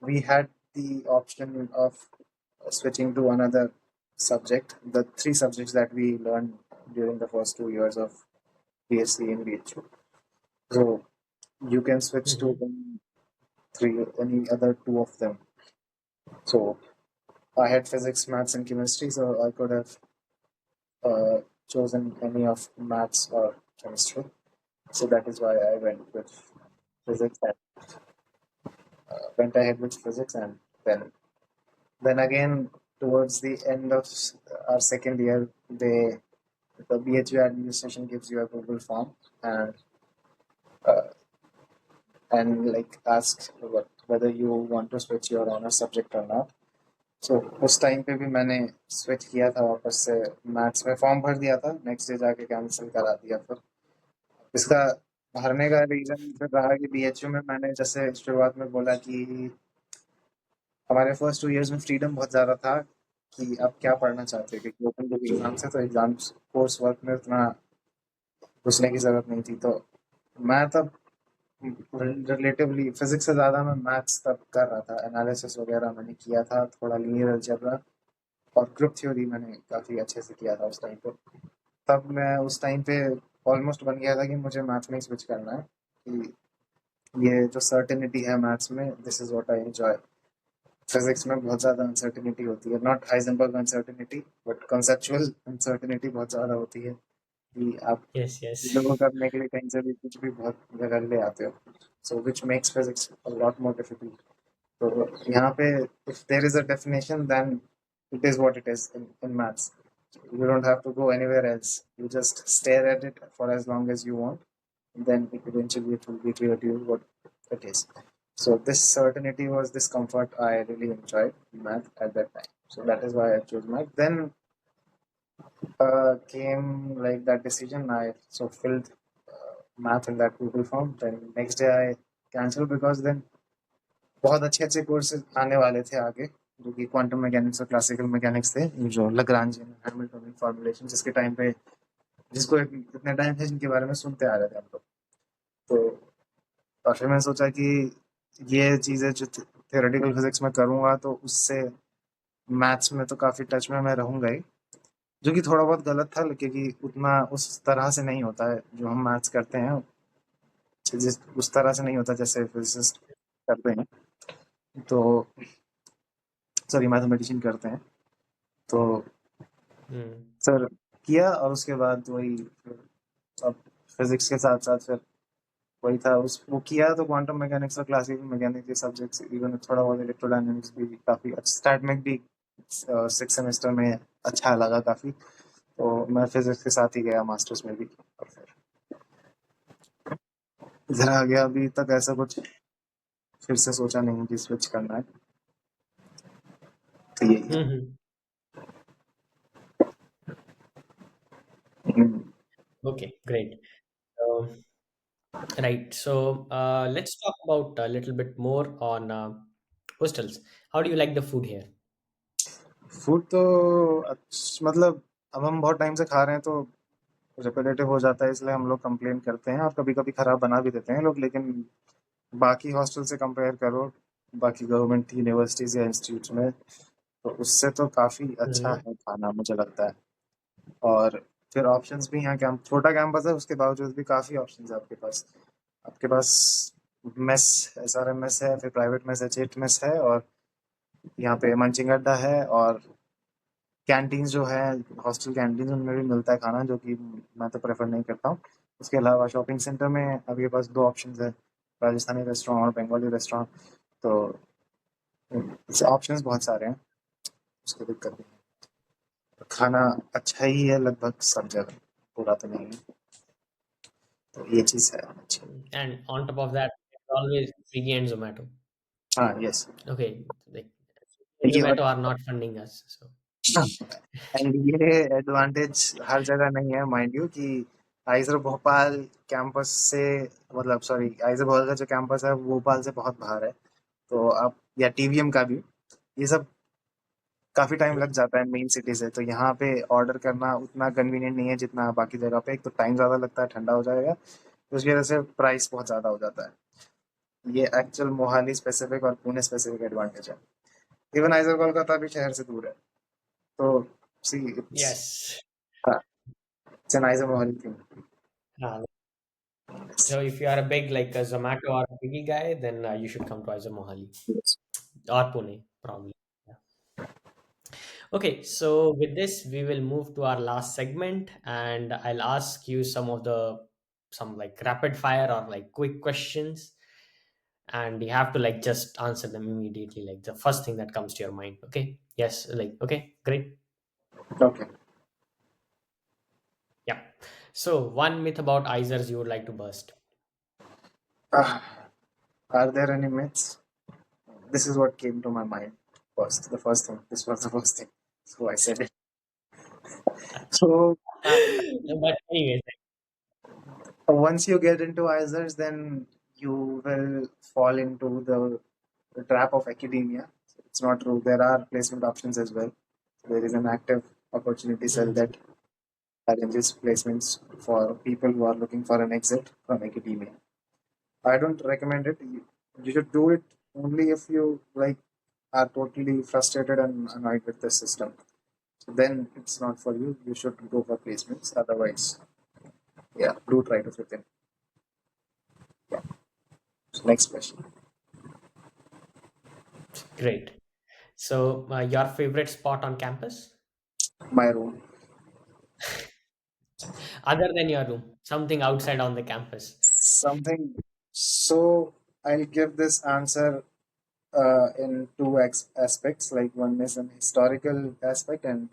we had the option of switching to another subject, the three subjects that we learned during the first 2 years of PhD in BHU. So you can switch to Hmm. any other two of them. So I had physics, maths, and chemistry, so I could have uh, chosen any of maths or chemistry. So that is why I physics and went ahead with physics. And then again, towards the end of our second year, the BHU administration gives you a Google form, and uh, like asks whether you want to switch your honor subject or not. So उस टाइम पे भी मैंने स्विच किया था वापस से. मैथ्स में फॉर्म भर दिया था, नेक्स्ट डे जाके कैंसिल करा दिया. फिर इसका भरने का रीजन फिर रहा कि बीएचयू में मैंने जैसे शुरुआत में बोला कि हमारे फर्स्ट 2 इयर्स में फ्रीडम बहुत ज़्यादा था कि आप क्या पढ़ना चाहते हैं, क्योंकि ओपन बुक एग्जाम से, तो एग्जाम्स कोर्स वर्क में उतना घुसने की ज़रूरत नहीं थी. तो मैं तब रिलेटिवली फिजिक्स से ज़्यादा मैं मैथ्स तब कर रहा था. एनालिसिस वगैरह मैंने किया था, थोड़ा लीनियर अलजेब्रा और ग्रुप थ्योरी मैंने काफ़ी अच्छे से किया था उस टाइम पे. तब मैं उस टाइम पे ऑलमोस्ट बन गया था कि मुझे मैथ्स में ही स्विच करना है, कि ये जो सर्टेनिटी है मैथ्स में, this is what I enjoy. Physics में बहुत ज़्यादा अनसर्टिनिटी होती है, not Heisenberg uncertainty but conceptual uncertainty बहुत ज़्यादा होती है कि आप Yes, yes. चीज़ों को करने के लिए कहीं से भी कुछ भी बहुत जगह ले आते हो, so which makes physics a lot more difficult. तो यहाँ पे if there is a definition then it is what it is in maths. You don't have to go anywhere else. You just stare at it for as long as you want. Then eventually it will be clear to you what it is. So this certainty was this comfort I really enjoyed in math at that time. So that is why I chose math. Then came like that decision. I so filled math in that Google form. Then next day I cancelled because then बहुत अच्छे अच्छे कोर्सेज आने वाले थे आगे, जो कि क्वांटम मैकेनिक्स और क्लासिकल मैकेनिक्स थे, जो लग्रांजियन हैमिल्टनियन फॉर्मुलेशन जिसके टाइम पे जिसको इतने टाइम थे जिनके बारे में सुनते आ रहे थे हम लोग। तो और फिर मैंने सोचा कि ये चीज़ें जो थियोरेटिकल फिजिक्स में करूँगा तो उससे मैथ्स में तो काफ़ी टच में मैं रहूँगा ही, जो कि थोड़ा बहुत गलत था क्योंकि उतना उस तरह से नहीं होता है जो हम मैथ्स करते हैं, जिस उस तरह से नहीं होता जैसे फिजिसिस्ट करते हैं, तो सॉरी मैथमेटिशियन करते हैं। तो Hmm. सर किया और उसके बाद वही फिर अब फिजिक्स के साथ साथ फिर वही था उस वो किया तो क्वांटम मैकेनिक्स और क्लासिकल मैकेनिक्स के सब्जेक्ट्स इवन थोड़ा बहुत इलेक्ट्रोडायनेमिक्स भी काफ़ी अच्छा स्टैट में भी सिक्स सेमेस्टर में अच्छा लगा काफ़ी। तो मैं फिजिक्स के साथ ही गया मास्टर्स में भी और फिर इधर आ गया। अभी तक ऐसा कुछ फिर से सोचा नहीं कि स्विच करना है, तो यही है। Hmm. Hmm, Okay, great. So, right. So, let's talk about a little bit more on hostels. How do you like the food here? Food तो मतलब अब हम बहुत टाइम से खा रहे हैं तो रिपीटेटिव हो जाता है, इसलिए हम लोग कंप्लेन करते हैं और कभी कभी खराब बना भी देते हैं लोग, लेकिन बाकी हॉस्टल से कंपेयर करो, बाकी गवर्नमेंट यूनिवर्सिटीज या इंस्टीट्यूट्स में, तो उससे तो काफ़ी अच्छा Hmm. है खाना मुझे लगता है। और फिर ऑप्शंस भी यहाँ कैंप छोटा कैंपस है उसके बावजूद भी काफ़ी ऑप्शंस है आपके पास। आपके पास मेस SRM मेस है, फिर प्राइवेट मेस है, चेट मेस है, और यहाँ पे मंचिंग अड्डा है, और कैंटीन जो है हॉस्टल कैंटीन उनमें भी मिलता है खाना, जो कि मैं तो प्रेफर नहीं करता हूँ। उसके अलावा शॉपिंग सेंटर में आपके पास दो ऑप्शंस है, राजस्थानी रेस्टोरेंट और बंगाली रेस्टोरेंट। तो ऑप्शंस बहुत सारे हैं, उसकी दिक्कत नहीं है। खाना अच्छा ही है लगभग सब जगह, पूरा तो नहीं है, तो ये चीज़ है अच्छी। And on top of that, it's always Swiggy and Zomato. हाँ यस। Okay, like ये Zomato are not funding us, so. And ये एडवांटेज हर जगह नहीं है माइंड यू कि आइजर भोपाल कैंपस से, मतलब सॉरी आइजर भोपाल का जो कैंपस है वो भोपाल से बहुत बाहर है। तो आप या TVM का भी, ये सब काफ़ी टाइम लग जाता है मेन सिटी से, तो यहाँ पे ऑर्डर करना उतना कन्वीनियंट नहीं है जितना बाकी जगह पे। एक तो टाइम ज़्यादा लगता है, ठंडा हो जाएगा, तो उसकी वजह से प्राइस बहुत ज़्यादा हो जाता है। ये एक्चुअल मोहाली स्पेसिफिक और पुणे स्पेसिफिक एडवांटेज है। इवन आइजर कोलकाता भी शहर से दूर है, तो सी इट्स, Yes. हाँ, it's an आइजर Mohali thing. Uh, so if you are a big like a Zomato or a Swiggy guy, then you should come to Aiza Mohali or Pune, probably. Yeah. Okay, so with this, we will move to our last segment, and I'll ask you some like rapid fire or like quick questions, and you have to like just answer them immediately, like the first thing that comes to your mind. Okay? Yes, like okay, great. Okay. Yeah. So one myth about Izers you would like to burst. Are there any myths? This is what came to my mind first. The first thing. This was the first thing. So I said it. So But anyways, once you get into ISERS, then you will fall into the trap of academia. It's not true. There are placement options as well. There is an active opportunity cell Mhm. that arranges placements for people who are looking for an exit from academia. I don't recommend it. You should do it only if you like are totally frustrated and annoyed with the system. Then it's not for you. You should go for placements. Otherwise, yeah, do try to fit in. Yeah. So next question. Great. So, your favorite spot on campus, My room. other than your room, something outside on the campus. Something. So I'll give this answer in two aspects. Like one is an historical aspect, and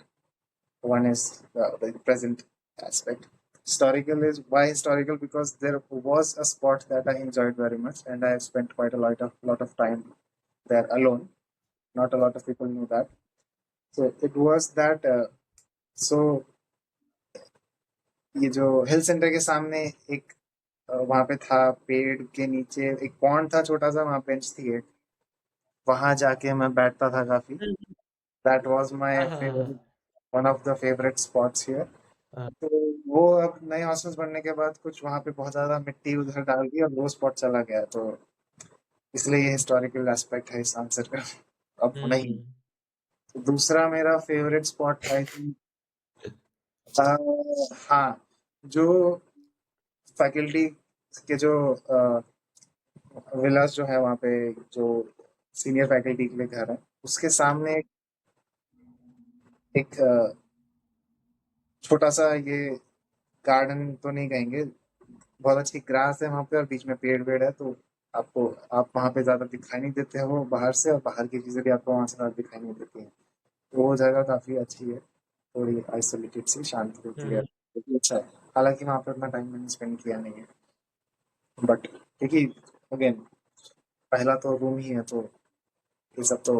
one is the present aspect. Historical is why historical, because there was a spot that I enjoyed very much, and I have spent quite a lot of time there alone. Not a lot of people knew that. So it was that. So ये जो हिल सेंटर के सामने एक वहां पे था, पेड़ के नीचे एक पॉन्ड था छोटा सा, वहां बेंच थी एक, वहां जाके मैं बैठता था काफी. Mhm. That was my favourite, Ah, one of the favourite spots here. ah, तो वो अब नए हॉस्टल्स बनने के बाद कुछ वहां पे बहुत ज्यादा मिट्टी उधर डाल दी और वो स्पॉट चला गया, तो इसलिए ये हिस्टोरिकल एस्पेक्ट है इस आंसर का. अब नहीं. hmm. तो दूसरा मेरा फेवरेट स्पॉट आई थिंक, हाँ, जो फैकल्टी के जो विलास जो है वहाँ पे, जो सीनियर फैकल्टी के लिए घर है, उसके सामने एक छोटा सा ये गार्डन तो नहीं कहेंगे, बहुत अच्छी ग्रास है वहाँ पे और बीच में पेड़ वेड़ है, तो आपको, आप वहाँ पे ज्यादा दिखाई नहीं देते हो बाहर से, और बाहर की चीजें भी आपको वहाँ से ज्यादा दिखाई नहीं देती हैं. तो वो जगह काफी अच्छी है, थोड़ी आइसोलेटेड सी, शांति होती है, Hmm. तो भी अच्छा है. हालांकि वहाँ पे उतना टाइम मैंने स्पेंड किया नहीं है, बट क्योंकि अगेन पहला तो रूम ही है, तो ये सब तो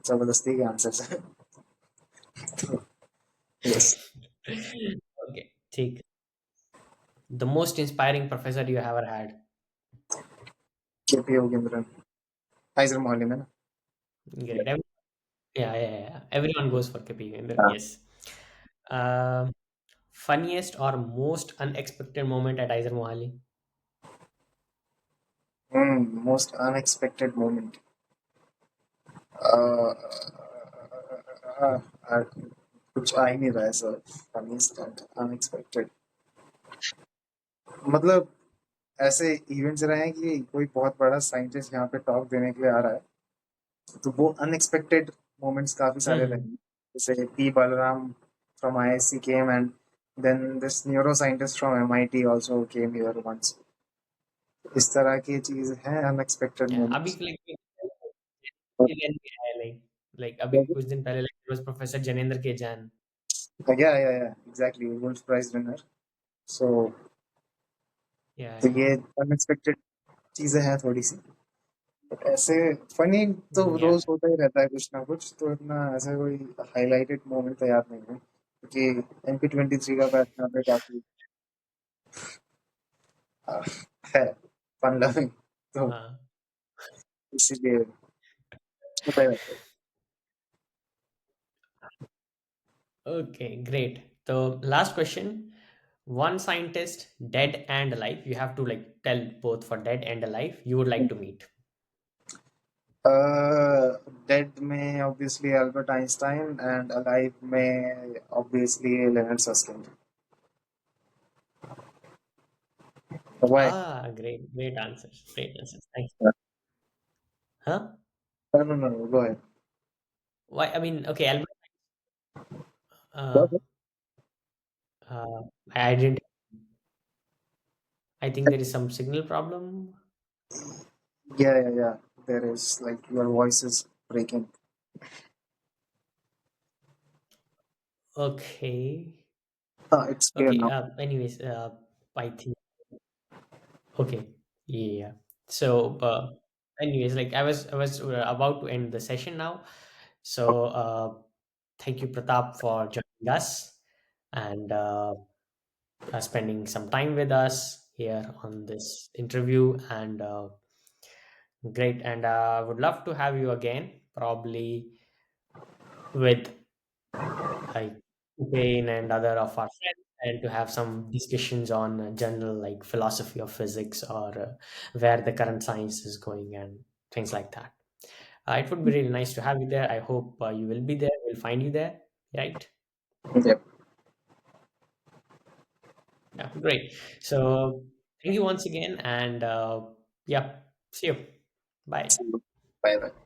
जबरदस्ती के आंसर है. तो यस. Okay, ठीक. The most inspiring professor you ever had. KP Yogendran, IISER मोहल्ले में ना. Great. Yeah, yeah, yeah. Everyone goes for KP. हाँ. Yes. Um, Funniest or most unexpected moment at Aizer Mohali? Most unexpected moment, कुछ आ ही नहीं रहा है सर. फनीस्ट एंड अनएक्सपेक्टेड, मतलब ऐसे इवेंट्स रहे हैं कि कोई बहुत बड़ा साइंटिस्ट यहाँ पे टॉक देने के लिए आ रहा है, तो वो अनएक्सपेक्टेड मोमेंट्स काफी सारे रहे Hmm. हैं. जैसे P Balram from IISc came, and then this neuroscientist from MIT also came here once. इस तरह की चीज है अनएक्सपेक्टेड Yeah. अभी मोमेंट्स. like अभी कुछ दिन पहले like there was Professor Janendra K. Jain. या एग्जैक्टली, वुल्फ प्राइज विनर. सो Yeah, तो yeah. ये अनएक्सपेक्टेड चीजें हैं थोड़ी सी. But ऐसे फनी तो Yeah. रोज होता ही रहता है कुछ ना कुछ, तो इतना ऐसा कोई हाईलाइटेड मोमेंट तो याद नहीं है, क्योंकि MP23 का बैच यहाँ पे काफी आ, है फन लविंग, तो Uh, इसीलिए होता ही रहता है. okay, great. So last question. One scientist, dead and alive. You have to like tell both for dead and alive. You would like to meet. Dead में obviously Albert Einstein, and alive में obviously Leonard Susskind. Why? Ah, great, great answers. Great answers. Thanks. Huh? No no no, go ahead. Why? I mean, okay, Albert. Uh, uh, I didn't. I think there is some signal problem. या there is like your voice is breaking. Okay. हाँ, it's clear Okay. Now. Anyways, I think. Okay. Yeah. So, anyways, like I was about to end the session now. So, thank you, Pratap, for joining us and spending some time with us here on this interview. And great. And I would love to have you again, probably with like Wayne and other of our friends, and to have some discussions on general like philosophy of physics or where the current science is going and things like that. It would be really nice to have you there. I hope you will be there. We'll find you there, right? Yep. Yeah, great. So thank you once again, and yeah, see you. Bye. Bye bye.